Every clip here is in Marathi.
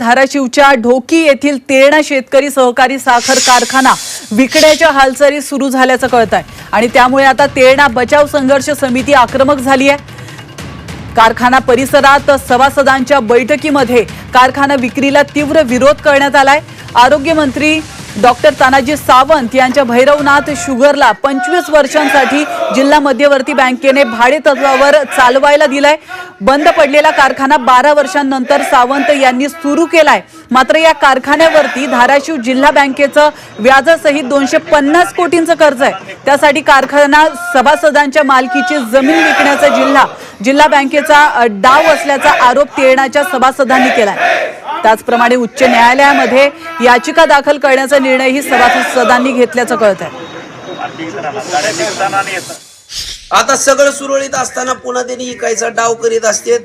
धाराशिवच्या ढोकी येथील तेरणा शेतकरी सहकारी साखर कारखाना विकण्याच्या हालचाली सुरू झाल्याचं कळत आहे आणि त्यामुळे आता तेरणा बचाव संघर्ष समिती आक्रमक झाली आहे। कारखाना परिसरात सभासदांच्या बैठकीमध्ये कारखाना विक्रीला तीव्र विरोध करण्यात आलाय। आरोग्य मंत्री डॉक्टर तानाजी सावंत यांच्या भैरवनाथ शुगरला 25 वर्षांसाठी जिल्हा मध्यवर्ती बँकेने भाडे तत्वावर चालवायला दिलाय। बंद पडलेला कारखाना 12 वर्षांनंतर सावंत यांनी सुरू केलाय। मात्र या कारखान्यावरती धाराशिव जिल्हा बँकेचं व्याजासहित 250 कोटींचं कर्ज आहे। त्यासाठी कारखाना सभासदांच्या मालकीची जमीन विकण्याचा जिल्हा बँकेचा डाव असल्याचा आरोप तेरणाच्या सभासदांनी केलाय। त्याचप्रमाणे उच्च न्यायालयामध्ये याचिका दाखल करण्याचा निर्णयही सभासदांनी घेतल्याचं कळत आहे। आता सगळं सुरळीत असताना पुन्हा त्यांनी इकायचा डाव करीत असते।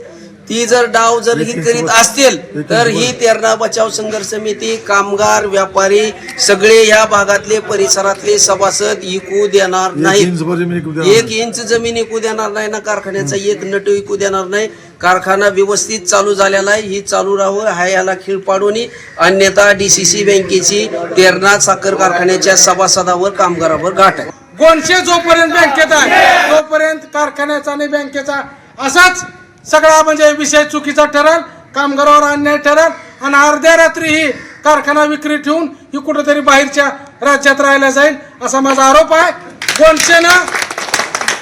ती जर डाव जर ही करीत असतील तर ही तेरणा बचाव संघर्ष समिती, कामगार, व्यापारी सगळे या भागातले परिसरातले सभासद इकू देणार नाही। 1 इंच जमीन इकू देणार नाही ना, कारखान्याचा 1 नट इकू देणार नाही। कारखाना व्यवस्थित चालू झालेला आहे, ही चालू राहावं हा याला खीळ पाडून, अन्यथा DCC बँकेची तेरणा साखर कारखान्याच्या सभासदावर कामगारावर घाट आहे। गोंडशे जोपर्यंत बँकेत आहे तोपर्यंत कारखान्याचा आणि बँकेचा असाच सगळा म्हणजे विषय चुकीचा ठरेल, कामगारावर अन्याय ठरेल आणि अर्ध्या रात्री ही कारखाना विक्री ठेवून ही कुठेतरी बाहेरच्या राज्यात राहायला जाईल असा माझा आरोप आहे। गोंडशेनं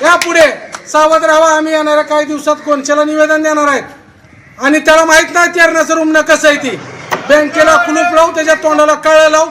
यापुढे सावध राहावा। आम्ही येणाऱ्या काही दिवसात गोंडशेला निवेदन देणार आहेत आणि त्याला माहित नाही तेरणाचं रुमणं कसं आहे, ती बँकेला कुलूप लावू, त्याच्या तोंडाला कळं लावू